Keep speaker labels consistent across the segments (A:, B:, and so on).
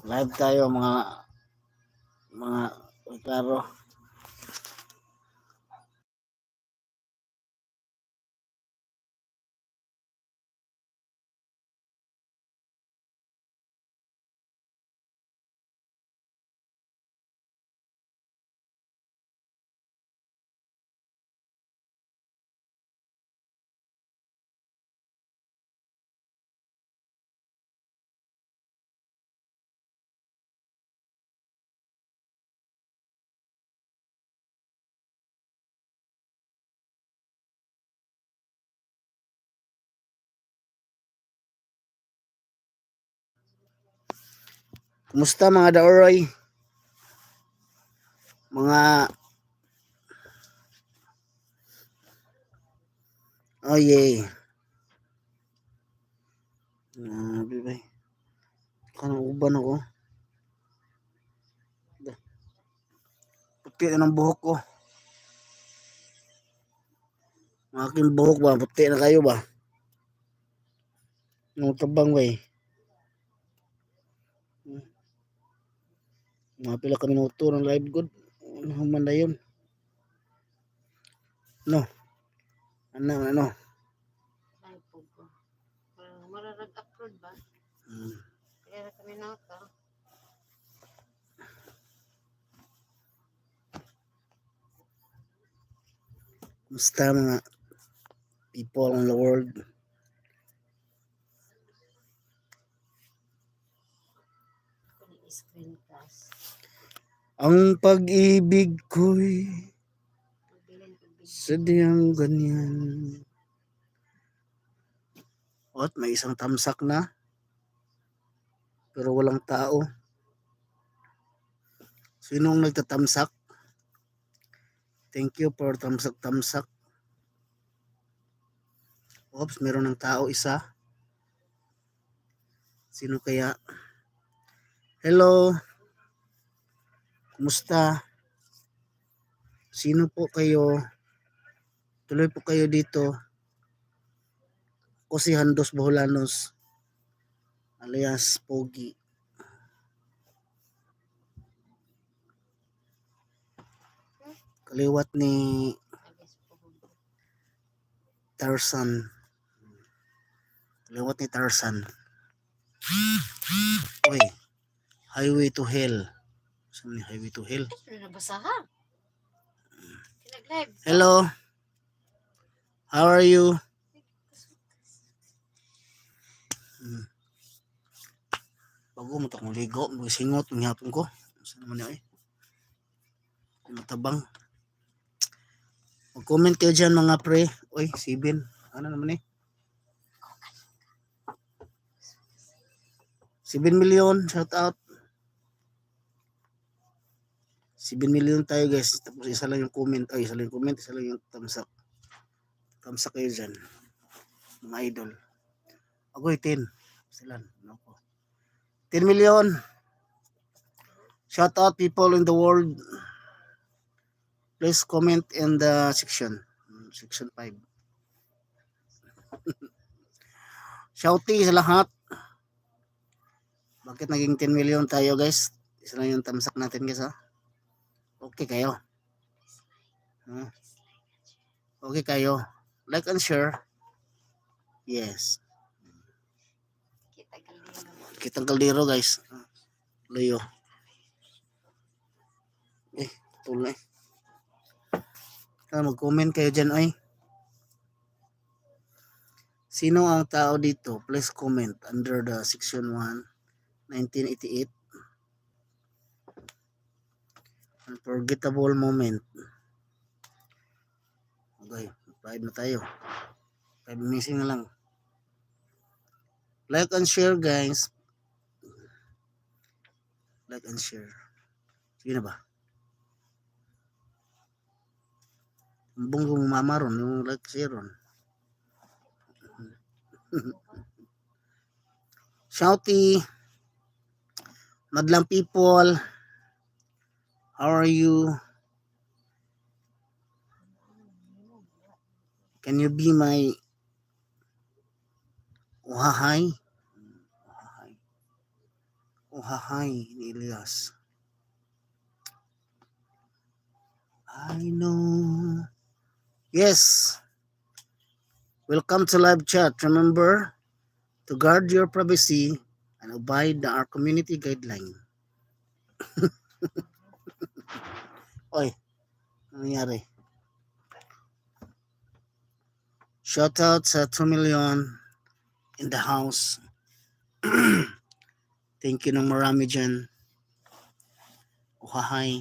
A: Live tayo mga klaro. Kumusta mga daoroy? Mga oh yeah. Bibay. Kanang uban ako. Puti na ng buhok ko. Ang aking buhok ba? Puti na kayo ba? Nung tabang ba eh. Mga pila ka minuto ng live good. Ano man na yun? No. Ano?
B: Live po ko. Mararag-upload ba? Kaya na kami naka.
A: Kumusta mga people in the world?
B: Screencast.
A: Ang pag-ibig ko'y sadyang ganyan. At may isang tamsak na. Pero walang tao. Sinong nagtatamsak? Thank you for tamsak. Oops, meron ng tao isa. Sino kaya? Hello. Kumusta? Sino po kayo? Tuloy po kayo dito. Ako si Handos Boholanos alias Pogi. Kaliwat ni Tarzan. Kaliwat ni Tarzan. Uy, Highway to Hell. Saan ni Highway to Hell?
B: Nabasahan. Nag-live.
A: Hello. How are you? Bago mo takong ligo, singot, mangyapon ko. Saan naman yun eh? Matabang. Mag-comment kayo dyan mga pre. Uy, 7. Ano naman eh? 7 million. Shout out. 7 million tayo guys. Tapos isa lang yung comment. Ay, isa lang yung comment. Isa lang yung thumbs up. Thumbs up kayo dyan. Mga idol. Agoy, 10. Sila. 10 million. Shout out people in the world. Please comment in the section 5. Shouty sa lahat. Bakit naging 10 million tayo guys? Isa lang yung tamsak natin guys ha. Okay kayo. Okay kayo. Like and share. Yes. Kitang kaldero guys. Layo. Tulay. Mag-comment kayo dyan ay. Sino ang tao dito? Please comment under the section 1, 1988. Unforgettable moment. Okay, 5 na tayo. 5 missing na lang. Like and share guys. Like and share. Sige na ba? Ang bunggong mama ron, yung like share ron. Shouty. Madlang people. How are you? Can you be my uhahay? Uhahay ni Elias. I know. Yes. Welcome to live chat. Remember to guard your privacy and abide our community guideline. Oy, ano nangyari? Shout out sa 2 million in the house. Thank you ng marami dyan. Uhahay.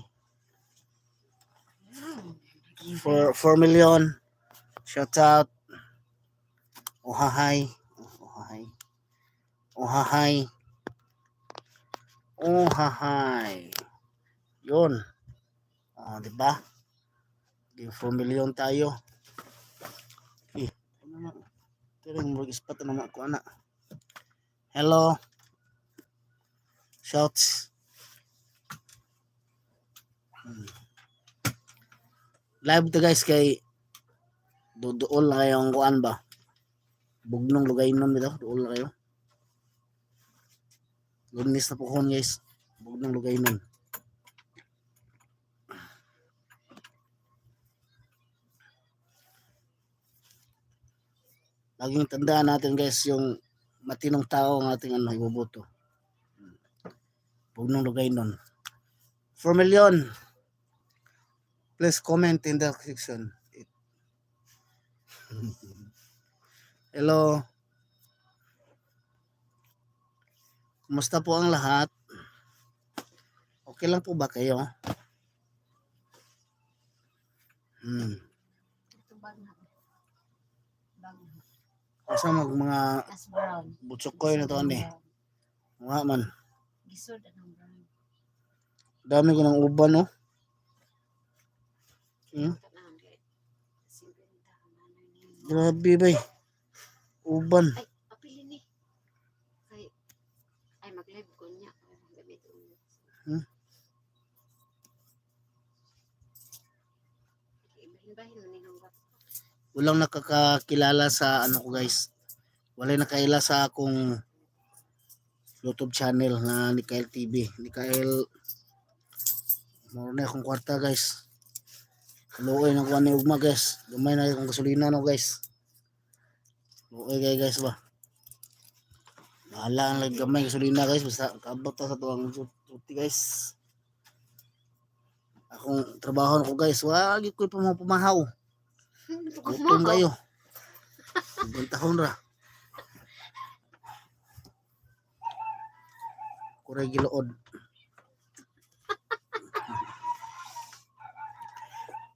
A: For 4 million. Shout out. Uhahay. Uhahay. Uhahay. Uhahay. Yun. Diba? 4 million tayo. Tiring mo ispat naman ako anak. Hello. Shouts. Live to guys kay dool na kayo ang kuan ba? Bugnong lugay nun bitaw, dool na kayo. Lunis na pohon guys. Bugnong lugay nun. Laging tandaan natin guys yung matinong tao ang ating iboboto. Bugnong lugay nun. 4 million. Please comment in the section. Hello. Kumusta po ang lahat? Okay lang po ba kayo?
B: Ito bag na. Bag.
A: Asa mga
B: As brown.
A: butsukoy na to ani. Nga man.
B: Gisod ang brown.
A: Dami ko ng uban no. Grabe bay. Uban.
B: Ay, apili ni. Ay mag-live ko niya. Ibahin-bahin mo nilang bata.
A: Walang nakakakilala sa ano ko guys. Wala nakaila sa akong YouTube channel na Nikael TV. Nikael mao na akong kwarta guys. Luoy ng kuan ni ugma guys. Gamay na akong gasolina no guys. Luoy guys ba. Bahala ang gamay gasolina guys basta kaabot ta sa tuwang suti guys. Akong trabaho ko guys, wag ko pumahaw. Gutom kayo. Buntahon ra. Kuray gilood.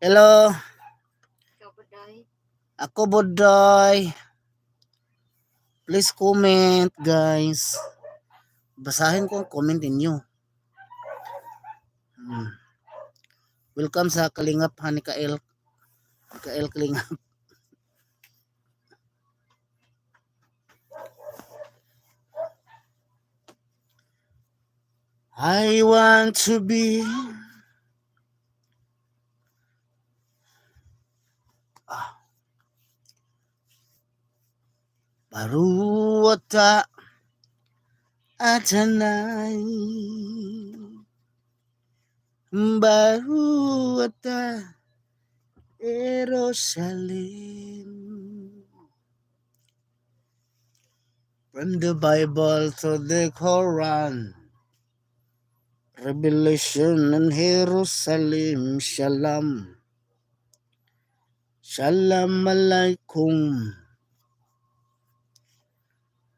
A: Hello.
B: Ikaw ba dahi?
A: Ako Bodoy. Please comment guys. Basahin ko ang comment ninyo. Welcome sa Kalingap ha, Nikael Kalingap. I want to be Baruata Atanay Baruata Jerusalem. From the Bible to the Quran, Revelation and Jerusalem, Shalom. Shalom alaikum.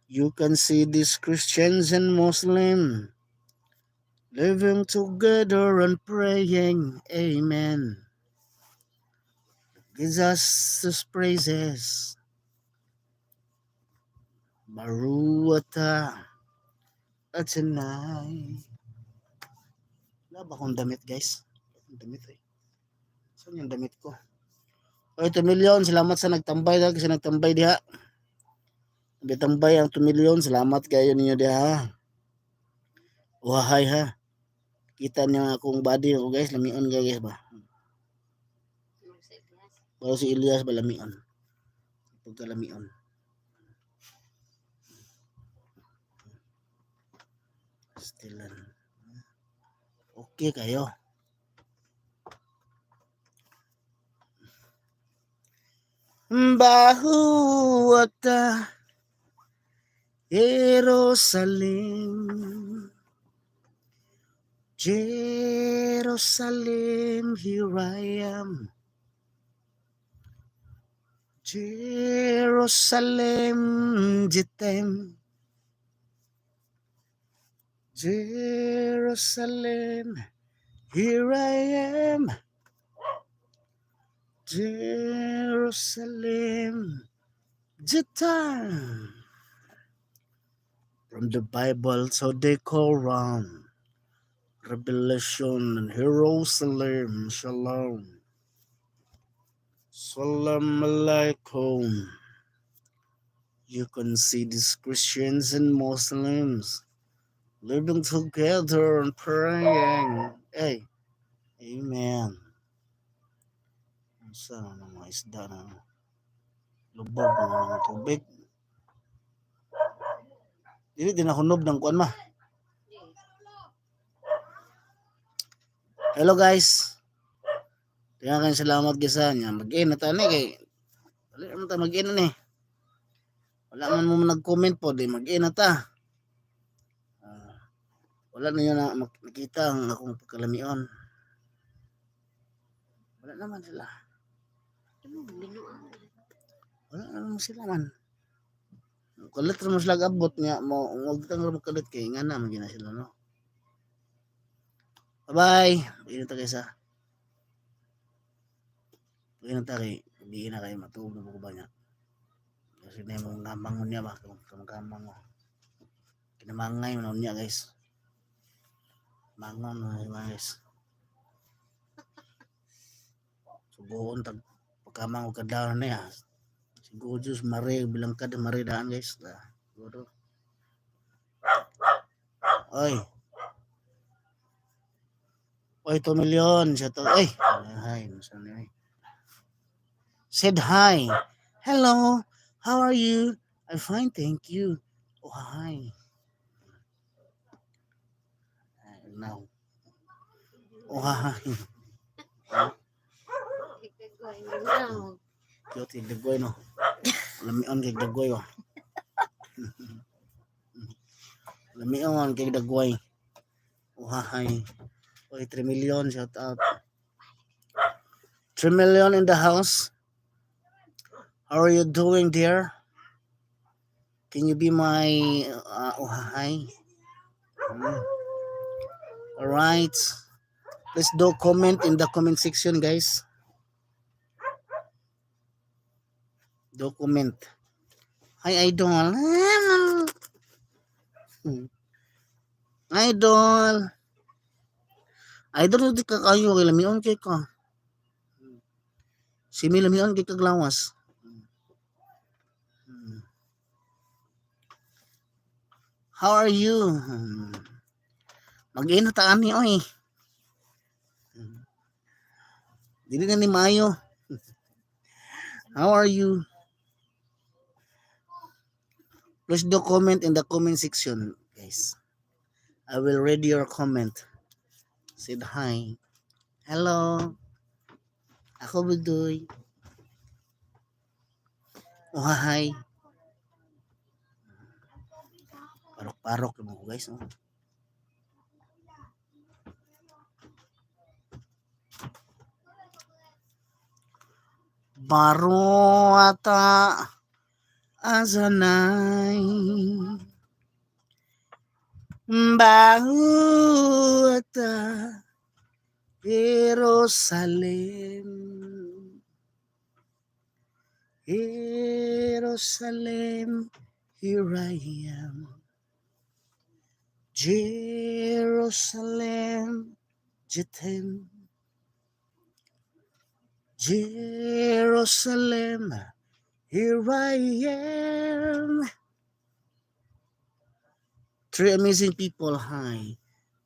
A: You can see these Christians and Muslims living together and praying, Amen. Jesus' praises. Baruata Atanay. Wala ba akong damit guys? Damit eh. Saan yung damit ko? Oy, 2 million. Salamat sa nagtambay. Kasi nagtambay diha. Nagtambay ang 2 million. Salamat kayo ninyo diha. Wahay ha. Kita niyo akong body ko guys. Lamion guys ba? Pero si Elias ba lamion? Pagkalamion. Stilan. Okay kayo. Bahuata Jerusalem, Jerusalem, here I am. Jerusalem, Jitem, Jerusalem, here I am. Jerusalem, Jitem. From the Bible, so they call Ram, Revelation, and Jerusalem, Shalom. Salam alaikum. You can see these Christians and Muslims living together and praying. Hey, amen. Saan ang mga isda na lubog ng mga tubig? Dili din ako nob ng kuan ma. Hello guys. Kaya kayo salamat gisa niya. Mag-in na tayo kay wala naman tayo mag-in na wala man mo nag-comment po. Di mag-in na ta. Wala na yun na makita ang akong pagkalamion. Wala naman sila. Wala naman sila man. Kalit mo sila abot niya mo. Huwag tang kalit kay nga na magina sila no. Bye-bye. Pagin na kaysa. Pagin na kay. Hindi na kayo matulog ko ba niya. Kasi na yung gamang mo niya ba. Kamang mo. Kinamangay mo niya guys. Mangon mo guys. Subuhon tag pagkamang o kadaan na ya. Siguro Diyos mare bilang kada mare daan guys. Siguro. Oy. Oy 2 million. Siya to. Ay. Hi. Said hi. Hello. How are you? I'm fine, thank you. Oh, hi. Now. Oh, hi. Cute, dagoy no. Lamion kay dagoy oh. Lamion kay dagoy. Oh, hi. Oh, 3 million shout out. 3 million in the house. How are you doing, dear? Can you be my oh, hi? All right. Let's do comment in the comment section, guys. Do comment. Hi, idol. Idol. Idol, di ka kayo. Kay lamion kay ka. Si lamion kay kaglawas. How are you? Mag-ina taan ni oy. Dili na ni Mayo. How are you? Please do comment in the comment section, guys. I will read your comment. Said hi. Hello. Ako Budoy. Oh, hi. Parok-parok mo guys. Oh. Baro ata azanay bahu ata Jerusalem Jerusalem here I am Jerusalem Jitem Jerusalem here I am. 3 amazing people. Hi.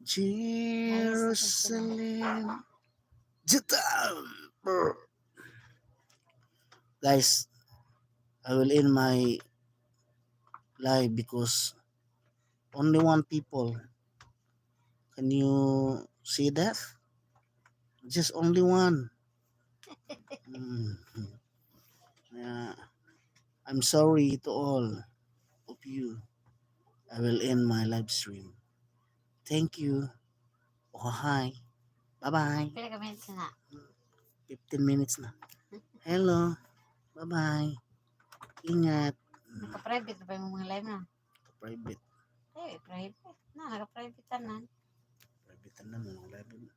A: Jerusalem. Guys, I will end my live because only one people Can you see that? Just only one. Mhm. Yeah. I'm sorry to all of you. I will end my live stream. Thank you. Oh, hi. Bye-bye.
B: Pila ka minutes na.
A: 15 minutes na. Hello. Bye-bye. Ingat.
B: Naka-private na ba yung mga live na?
A: Private.
B: Eh, private. Na, naka-private na.
A: Private na mo. Live.